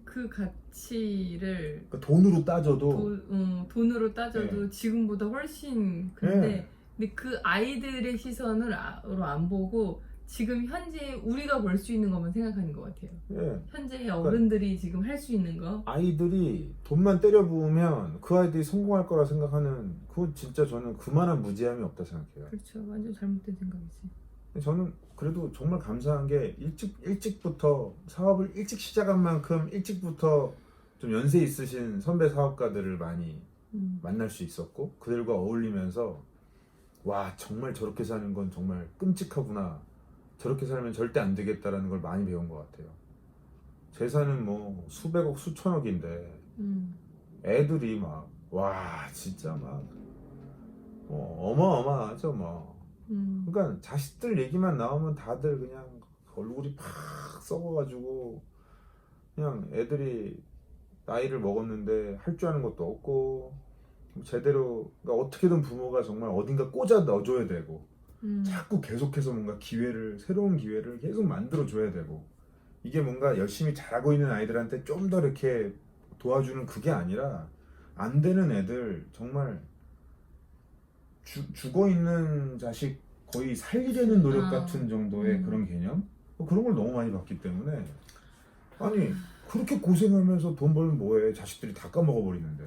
그 가치를 그러니까 돈으로 따져도 돈으로 따져도 네. 지금보다 훨씬 근데 그 아이들의 시선으로 안 보고 지금 현재 우리가 볼 수 있는 것만 생각하는 것 같아요. 예. 현재의 어른들이 지금 할 수 있는 거. 아이들이 돈만 때려 부으면 그 아이들이 성공할 거라 생각하는 그건 진짜 저는 그만한 무지함이 없다 생각해요. 그렇죠. 완전 잘못된 생각이지. 저는 그래도 정말 감사한 게 일찍부터 사업을 일찍 시작한 만큼 일찍부터 좀 연세 있으신 선배 사업가들을 많이 만날 수 있었고 그들과 어울리면서 와 정말 저렇게 사는 건 정말 끔찍하구나, 저렇게 살면 절대 안 되겠다라는 걸 많이 배운 것 같아요. 재산은 뭐 수백억 수천억인데 애들이 막 와 진짜 막 어마어마하죠 뭐. 그러니까 자식들 얘기만 나오면 다들 그냥 얼굴이 팍 썩어가지고 그냥 애들이 나이를 먹었는데 할 줄 아는 것도 없고 제대로 그러니까 어떻게든 부모가 정말 어딘가 꽂아 넣어줘야 되고 자꾸 계속해서 뭔가 새로운 기회를 계속 만들어줘야 되고 이게 뭔가 열심히 잘하고 있는 아이들한테 좀 더 이렇게 도와주는 그게 아니라 안 되는 애들 정말 죽어 있는 자식 거의 살리려는 노력 같은 정도의 그런 개념? 그런 걸 너무 많이 봤기 때문에 아니 그렇게 고생하면서 돈 벌면 뭐해, 자식들이 다 까먹어 버리는데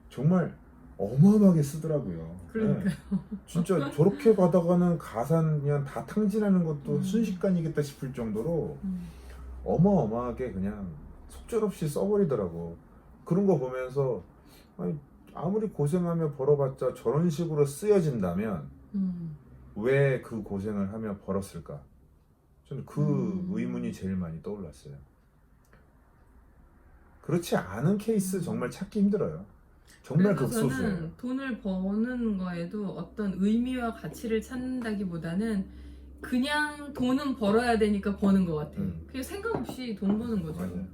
정말 어마어마하게 쓰더라고요. 그러니까요. 네. 진짜 저렇게 가다가는 가산 그냥 다 탕진하는 것도 순식간이겠다 싶을 정도로 어마어마하게 그냥 속절없이 써버리더라고. 그런 거 보면서 아니, 아무리 고생하며 벌어봤자 저런 식으로 쓰여진다면 왜 그 고생을 하며 벌었을까? 저는 그 의문이 제일 많이 떠올랐어요. 그렇지 않은 케이스 정말 찾기 힘들어요. 정말 그래서 극소수예요. 저는 돈을 버는 거에도 어떤 의미와 가치를 찾는다기보다는 그냥 돈은 벌어야 되니까 버는 것 같아. 그냥 생각 없이 돈 버는 거죠. 맞아요.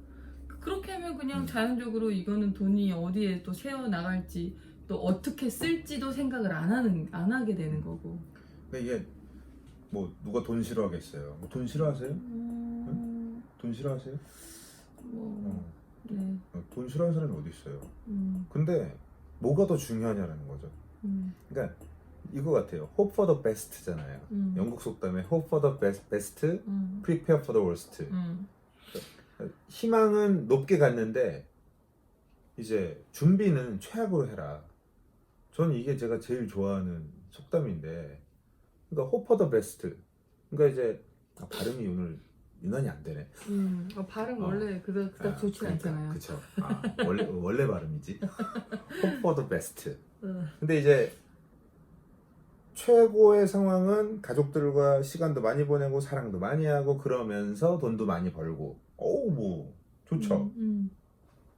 그렇게 하면 그냥 자연적으로 이거는 돈이 어디에 또 새어 나갈지 또 어떻게 쓸지도 생각을 안 하게 되는 거고. 근데 이게 뭐 누가 돈 싫어하겠어요? 돈 싫어하세요? 응? 돈 싫어하세요? 네. 돈 싫어하는 사람이 어디 있어요? 근데 뭐가 더 중요하냐라는 거죠. 그러니까 이거 같아요. Hope for the best잖아요. 영국 속담에 Hope for the best, prepare for the worst. 희망은 높게 갔는데 이제 준비는 최악으로 해라. 저는 이게 제가 제일 좋아하는 속담인데, 그러니까 hope for the best. 그러니까 이제 발음이 오늘 유난히 안 되네. 발음 원래 그닥 좋지 그러니까, 않잖아요. 그쵸. 원래 발음이지. hope for the best. 근데 이제 최고의 상황은 가족들과 시간도 많이 보내고 사랑도 많이 하고 그러면서 돈도 많이 벌고, 뭐 좋죠.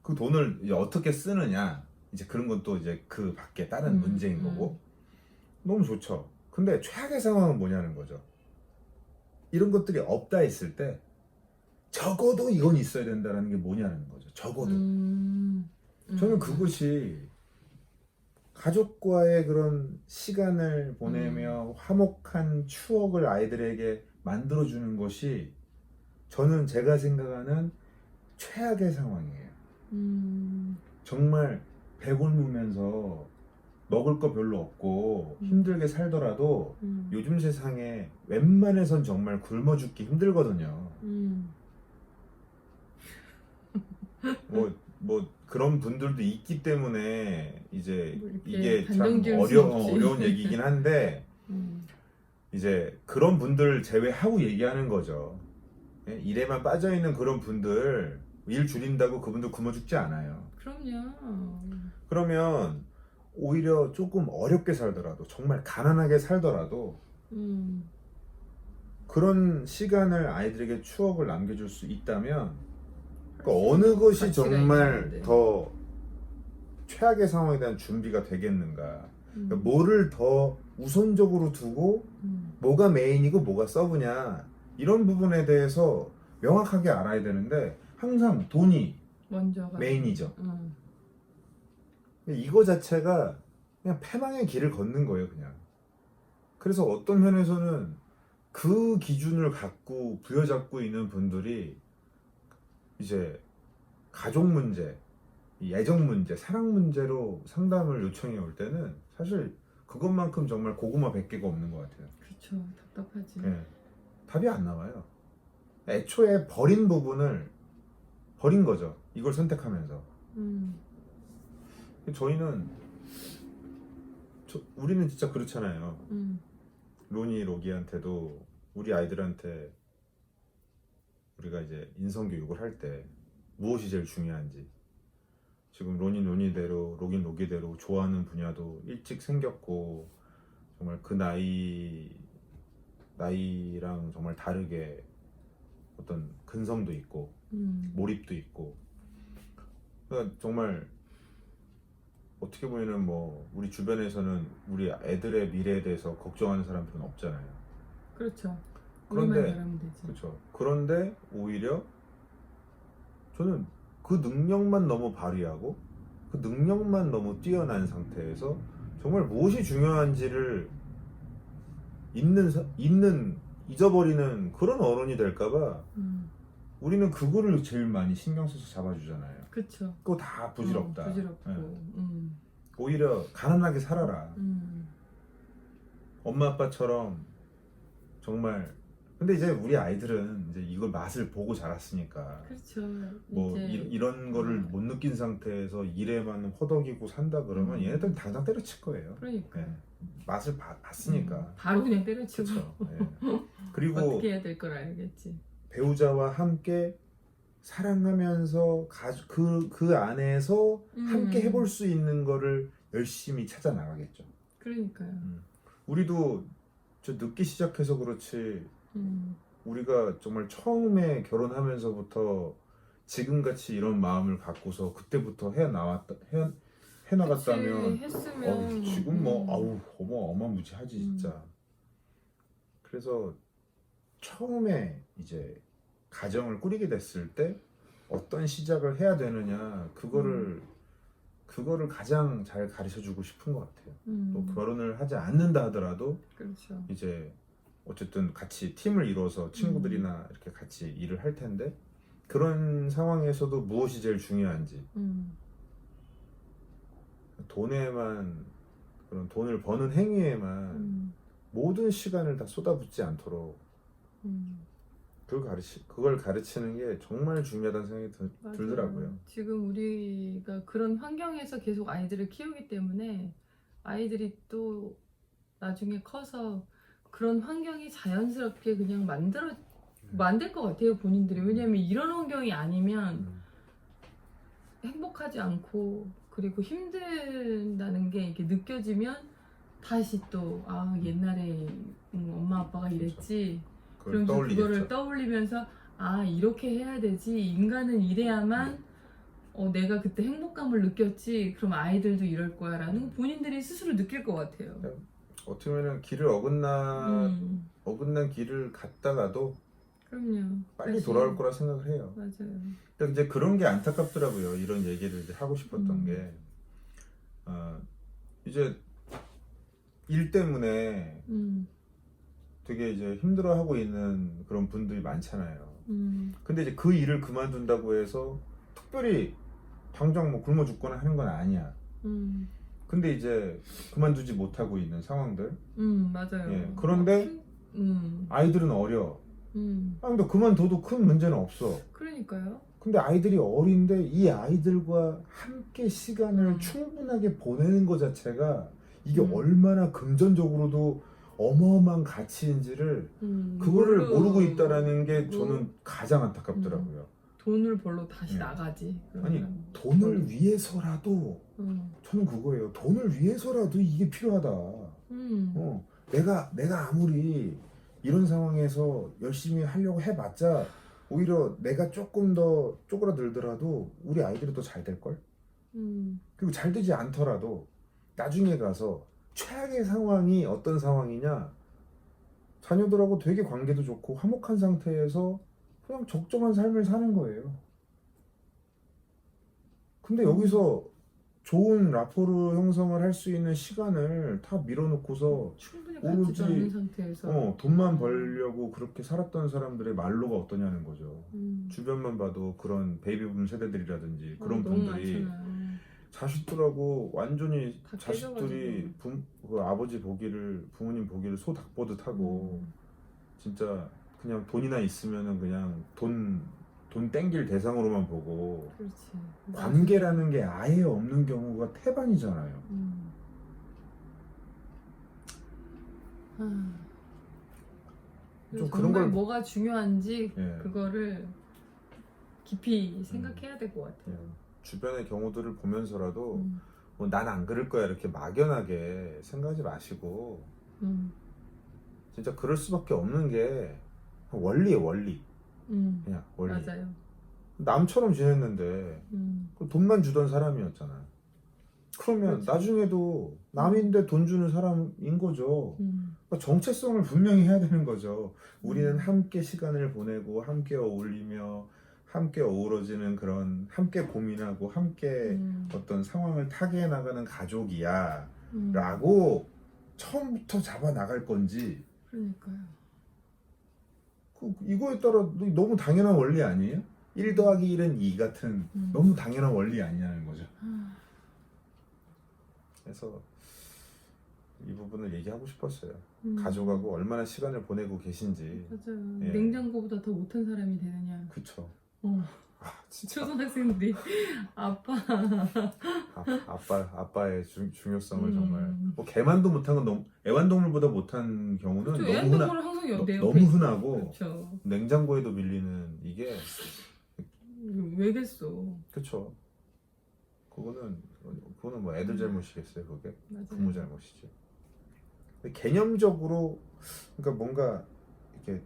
그 돈을 이제 어떻게 쓰느냐, 이제 그런 건 또 이제 그 밖에 다른 문제인 거고, 너무 좋죠. 근데 최악의 상황은 뭐냐는 거죠. 이런 것들이 없다 했을 때 적어도 이건 있어야 된다는 게 뭐냐는 거죠. 적어도. 저는 그것이 가족과의 그런 시간을 보내며 화목한 추억을 아이들에게 만들어주는 것이 저는 제가 생각하는 최악의 상황이에요. 정말 배굶으면서 먹을 거 별로 없고 힘들게 살더라도 요즘 세상에 웬만해선 정말 굶어 죽기 힘들거든요. 뭐 그런 분들도 있기 때문에 이제 이게 참 어려운 얘기긴 한데 이제 그런 분들 제외하고 얘기하는 거죠. 일에만 빠져있는 그런 분들 일 줄인다고 그분들 굶어 죽지 않아요. 그럼요. 그러면 오히려 조금 어렵게 살더라도 정말 가난하게 살더라도 그런 시간을 아이들에게 추억을 남겨줄 수 있다면 그러니까 어느 것이 정말 더 최악의 상황에 대한 준비가 되겠는가. 그러니까 뭐를 더 우선적으로 두고 뭐가 메인이고 뭐가 서브냐, 이런 부분에 대해서 명확하게 알아야 되는데 항상 돈이 먼저가 메인이죠. 이거 자체가 그냥 패망의 길을 걷는 거예요, 그냥. 그래서 어떤 면에서는 그 기준을 갖고 부여잡고 있는 분들이 이제 가족 문제, 이 애정 문제, 사랑 문제로 상담을 요청해 올 때는 사실 그것만큼 정말 고구마 100개가 없는 것 같아요. 그렇죠. 답답하지. 예, 답이 안 나와요. 애초에 버린 부분을 버린 거죠. 이걸 선택하면서. 저희는 우리는 진짜 그렇잖아요. 로니 로기한테도 우리 아이들한테 우리가 이제 인성 교육을 할 때 무엇이 제일 중요한지, 지금 로니 로니대로 로긴 로기대로 좋아하는 분야도 일찍 생겼고 정말 그 나이랑 정말 다르게 어떤 근성도 있고 몰입도 있고, 그러니까 정말 어떻게 보면은 뭐 우리 주변에서는 우리 애들의 미래에 대해서 걱정하는 사람들은 없잖아요. 그렇죠. 그런데 우리만 잘하면 되지. 그렇죠. 그런데 오히려 저는 그 능력만 너무 발휘하고 그 능력만 너무 뛰어난 상태에서 정말 무엇이 중요한지를 잊어버리는 그런 어른이 될까봐 우리는 그거를 제일 많이 신경 써서 잡아주잖아요. 그렇죠. 그거 다 부질없다. 부질없고. 예. 오히려 가난하게 살아라. 엄마 아빠처럼 정말. 근데 이제 우리 아이들은 이제 이걸 맛을 보고 자랐으니까 그렇죠. 뭐 이제 이런 거를 못 느낀 상태에서 일에만 허덕이고 산다 그러면 얘네들은 당장 때려칠 거예요. 그러니까 예. 맛을 봤으니까. 바로 그냥 때려치고. 그렇죠. 예. 그리고 어떻게 해야 될 걸 알겠지. 배우자와 함께 사랑하면서 그 안에서 함께 해볼 수 있는 거를 열심히 찾아 나가겠죠. 그러니까요. 우리도 저 늦게 시작해서 그렇지 우리가 정말 처음에 결혼하면서부터 지금같이 이런 마음을 갖고서 그때부터 해나갔다면 했으면 지금 뭐 어마무지하지 진짜. 그래서 처음에 이제 가정을 꾸리게 됐을 때 어떤 시작을 해야 되느냐 그거를 가장 잘 가르쳐주고 싶은 것 같아요. 또 결혼을 하지 않는다 하더라도 그렇죠. 이제 어쨌든 같이 팀을 이뤄서 친구들이나 이렇게 같이 일을 할 텐데 그런 상황에서도 무엇이 제일 중요한지 돈에만, 그런 돈을 버는 행위에만 모든 시간을 다 쏟아붓지 않도록 그걸 가르치는 게 정말 중요하다는 생각이 들더라고요. 지금 우리가 그런 환경에서 계속 아이들을 키우기 때문에 아이들이 또 나중에 커서 그런 환경이 자연스럽게 그냥 만들 것 같아요, 본인들이. 왜냐면 이런 환경이 아니면 행복하지 않고 그리고 힘든다는 게 이렇게 느껴지면 다시 또 옛날에 엄마 아빠가 이랬지. 그러면서 그거를 떠올리면서 이렇게 해야 되지. 인간은 이래야만 내가 그때 행복감을 느꼈지. 그럼 아이들도 이럴 거야 라는 본인들이 스스로 느낄 것 같아요. 어떻게 보면 길을 어긋난 길을 갔다가도 그럼요. 빨리 돌아올 거라 생각을 해요. 맞아요. 그러니까 이제 그런 게 안타깝더라고요. 이런 얘기를 이제 하고 싶었던 게 이제 일 때문에 되게 이제 힘들어하고 있는 그런 분들이 많잖아요. 근데 이제 그 일을 그만둔다고 해서 특별히 당장 뭐 굶어 죽거나 하는 건 아니야. 근데 이제 그만두지 못하고 있는 상황들. 맞아요. 예, 그런데 아이들은 어려. 근데 그만둬도 큰 문제는 없어. 그러니까요. 근데 아이들이 어린데 이 아이들과 함께 시간을 충분하게 보내는 것 자체가 이게 얼마나 금전적으로도 어마어마한 가치인지를 그거를 모르고 있다라는 게 저는 가장 안타깝더라고요. 돈을 벌러 다시 나가지. 아니 돈을 위해서라도 저는 그거예요. 돈을 위해서라도 이게 필요하다. 내가 아무리 이런 상황에서 열심히 하려고 해봤자 오히려 내가 조금 더 쪼그라들더라도 우리 아이들이 더 잘 될걸? 그리고 잘 되지 않더라도 나중에 가서 최악의 상황이 어떤 상황이냐, 자녀들하고 되게 관계도 좋고 화목한 상태에서 그냥 적정한 삶을 사는 거예요. 근데 여기서 좋은 라포르 형성을 할 수 있는 시간을 다 밀어놓고서 충분히 오로지 갖지도 않은 상태에서 돈만 벌려고 그렇게 살았던 사람들의 말로가 어떠냐는 거죠. 음. 주변만 봐도 그런 베이비붐 세대들이라든지 그런 너무 분들이 많잖아요. 자식들하고 완전히 다 자식들이 그 아버지 보기를 부모님 보기를 소 닭 보듯 하고 진짜 그냥 돈이나 있으면은 그냥 돈 땡길 대상으로만 보고 그렇지. 관계라는 게 아예 없는 경우가 태반이잖아요. 좀 그런 정말 걸 뭐가 중요한지 예. 그거를 깊이 생각해야 될 것 같아요. 주변의 경우들을 보면서라도 음. 뭐 난 안 그럴 거야 이렇게 막연하게 생각하지 마시고 진짜 그럴 수밖에 없는 게 원리예요, 원리. 그냥 원리. 맞아요. 남처럼 지냈는데 그 돈만 주던 사람이었잖아요. 그러면 그렇죠. 나중에도 남인데 돈 주는 사람인 거죠. 그러니까 정체성을 분명히 해야 되는 거죠. 우리는 함께 시간을 보내고 함께 어울리며 함께 어우러지는 그런 함께 고민하고 함께 어떤 상황을 타개해 나가는 가족이야 라고 처음부터 잡아 나갈 건지 그러니까요. 이거에 따라 너무 당연한 원리 아니에요? 1 더하기 1은 2 같은 너무 당연한 원리 아니냐는 거죠. 그래서 이 부분을 얘기하고 싶었어요. 가족하고 얼마나 시간을 보내고 계신지. 맞아요. 예. 냉장고보다 더 못한 사람이 되느냐. 그쵸. 진짜 초등학생들이 아빠의 중요성을 정말 뭐 개만도 못한 건 너무 애완동물보다 못한 경우는 그렇죠. 너무 애완동물은 항상 내 너무 옆에 있어요. 흔하고 그렇죠. 냉장고에도 밀리는 이게 왜겠어. 그쵸. 그거는 뭐 애들 잘못이겠어요. 그게 맞아요. 부모 잘못이죠. 근데 개념적으로 그러니까 뭔가 이렇게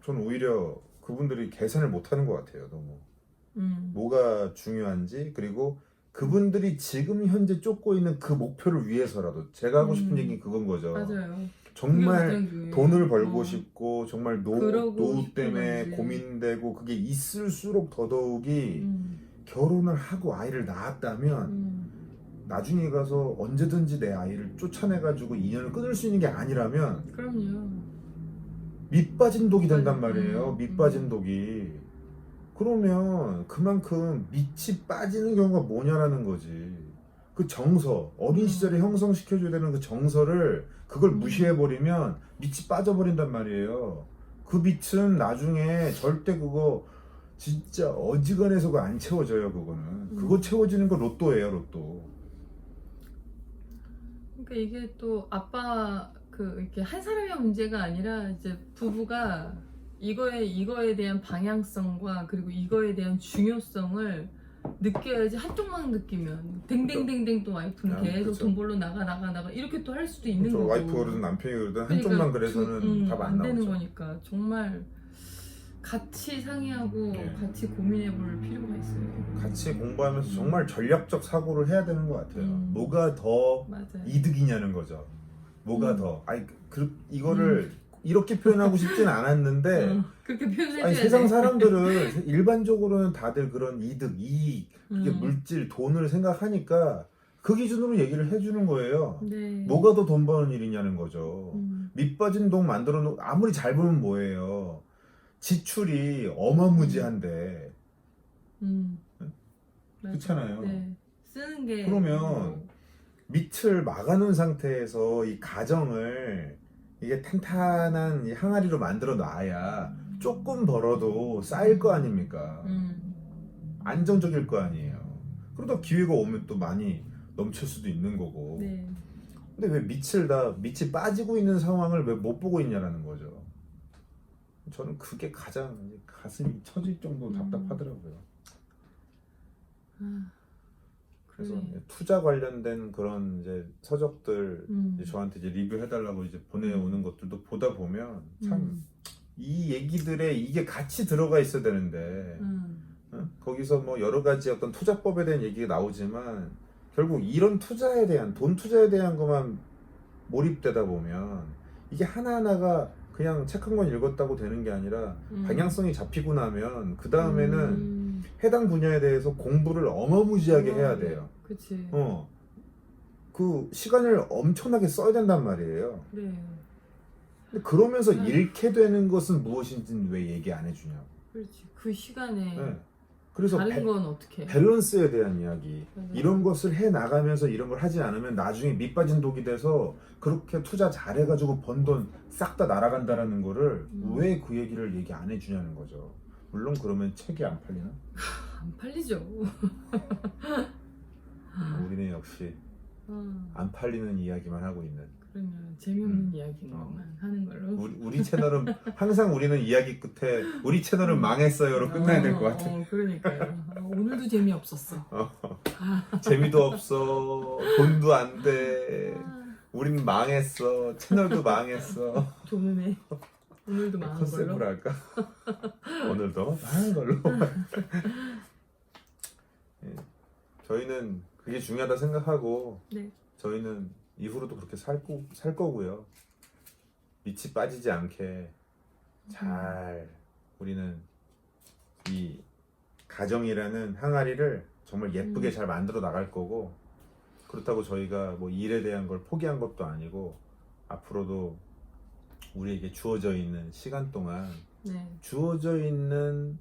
저는 오히려 그분들이 계산을 못하는 것 같아요. 너무 뭐가 중요한지 그리고 그분들이 지금 현재 쫓고 있는 그 목표를 위해서라도 제가 하고 싶은 얘기는 그건 거죠. 맞아요. 정말 돈을 벌고 싶고 정말 그러고 노후 싶은 때문에 건지. 고민되고 그게 있을수록 더더욱이 결혼을 하고 아이를 낳았다면 나중에 가서 언제든지 내 아이를 쫓아내가지고 인연을 끊을 수 있는 게 아니라면 그럼요. 밑빠진 독이 된단 말이에요. 음. 밑빠진 독이. 그러면 그만큼 밑이 빠지는 경우가 뭐냐라는 거지. 그 정서, 어린 시절에 형성시켜줘야 되는 그 정서를 그걸 무시해버리면 밑이 빠져버린단 말이에요. 그 밑은 나중에 절대 그거 진짜 어지간해서 그거 안 채워져요. 그거는. 그거 채워지는 거 로또예요. 로또. 그러니까 이게 또 아빠 이렇게 한 사람의 문제가 아니라 이제 부부가 이거에 대한 방향성과 그리고 이거에 대한 중요성을 느껴야지. 한쪽만 느끼면 댕댕댕댕 또 와이프는 계속 그쵸. 돈 벌러 나가 이렇게 또 할 수도 있는 그렇죠. 거고. 와이프가 그러든 남편이 그러든 그러니까 한쪽만 그래서는 답 안 되는 나오죠. 거니까 정말 같이 상의하고 같이 고민해 볼 필요가 있어요. 같이 공부하면서 정말 전략적 사고를 해야 되는 것 같아요. 뭐가 더 맞아요. 이득이냐는 거죠. 뭐가 더. 이거를 이렇게 표현하고 싶진 않았는데 그렇게 표현해줘야 세상 돼. 사람들은 일반적으로는 다들 그런 이득, 이익, 그게 물질, 돈을 생각하니까 그 기준으로 얘기를 해주는 거예요. 네. 뭐가 더 돈 버는 일이냐는 거죠. 밑빠진 돈 만들어 놓고 아무리 잘 벌면 뭐예요. 지출이 어마무지한데 그렇잖아요. 네. 쓰는 게 그러면 밑을 막아놓은 상태에서 이 가정을 이게 탄탄한 이 항아리로 만들어 놔야 조금 벌어도 쌓일 거 아닙니까? 안정적일 거 아니에요. 그러다 기회가 오면 또 많이 넘칠 수도 있는 거고. 네. 근데 왜 밑이 빠지고 있는 상황을 왜 못 보고 있냐라는 거죠. 저는 그게 가장 가슴이 터질 정도로 답답하더라고요. 그래서 그래. 투자 관련된 그런 이제 서적들 이제 저한테 이제 리뷰해달라고 이제 보내오는 것들도 보다 보면 참 이 얘기들에 이게 같이 들어가 있어야 되는데 거기서 뭐 여러 가지 어떤 투자법에 대한 얘기가 나오지만 결국 이런 투자에 대한 돈 투자에 대한 것만 몰입되다 보면 이게 하나하나가 그냥 책 한 권 읽었다고 되는 게 아니라 방향성이 잡히고 나면 그 다음에는 해당 분야에 대해서 공부를 어마무지하게 해야 돼요. 그치. 그 시간을 엄청나게 써야 된단 말이에요. 그래. 근데 그러면서 잃게 되는 것은 무엇인지는 왜 얘기 안 해주냐고. 그렇지. 그 시간에 네. 그래서 다른 건 어떻게 해? 밸런스에 대한 이야기. 맞아요. 이런 것을 해 나가면서 이런 걸 하지 않으면 나중에 밑빠진 독이 돼서 그렇게 투자 잘해가지고 번 돈 싹 다 날아간다라는 거를 왜 그 얘기를 얘기 안 해주냐는 거죠. 물론 그러면 책이 안 팔리나? 안 팔리죠. 우리는 역시 안 팔리는 이야기만 하고 있는. 그러면 재미없는 이야기인 것만 하는 걸로. 우리 채널은 항상 우리는 이야기 끝에 우리 채널은 망했어요로 끝나야 될 것 같아. 그러니까요. 오늘도 재미없었어. 재미도 없어, 돈도 안 돼, 우린 망했어, 채널도 망했어. 좋네. 오늘도 망한 컨셉으로 걸로. 할까? 오늘도 망한 걸로. 예, 저희는 그게 중요하다 생각하고 네. 저희는 이후로도 그렇게 살 거고요. 밑이 빠지지 않게 잘 우리는 이 가정이라는 항아리를 정말 예쁘게 잘 만들어 나갈 거고, 그렇다고 저희가 뭐 일에 대한 걸 포기한 것도 아니고 앞으로도 우리에게 주어져 있는 시간 동안 네. 주어져 있는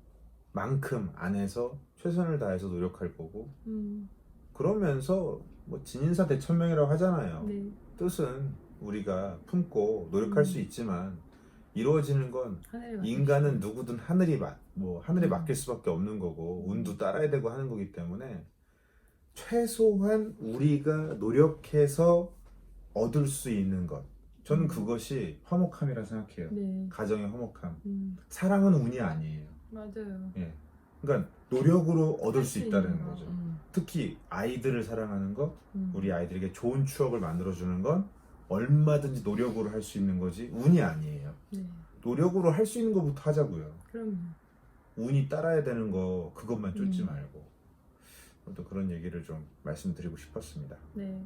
만큼 안에서 최선을 다해서 노력할 거고, 그러면서 뭐 진인사 대천명이라고 하잖아요. 네. 뜻은 우리가 품고 노력할 수 있지만 이루어지는 건 하늘에 인간은 누구든 하늘에 맡길 수밖에 없는 거고 운도 따라야 되고 하는 거기 때문에 최소한 우리가 노력해서 얻을 수 있는 것, 저는 그것이 화목함이라 생각해요. 네. 가정의 화목함. 사랑은 운이 아니에요. 맞아요. 예. 그러니까 노력으로 얻을 수 있다는 있는 거. 거죠. 특히 아이들을 사랑하는 것, 우리 아이들에게 좋은 추억을 만들어주는 건 얼마든지 노력으로 할 수 있는 거지 운이 아니에요. 네. 노력으로 할 수 있는 것부터 하자고요. 그럼요. 운이 따라야 되는 거 그것만 쫓지 말고. 또 그런 얘기를 좀 말씀드리고 싶었습니다. 네.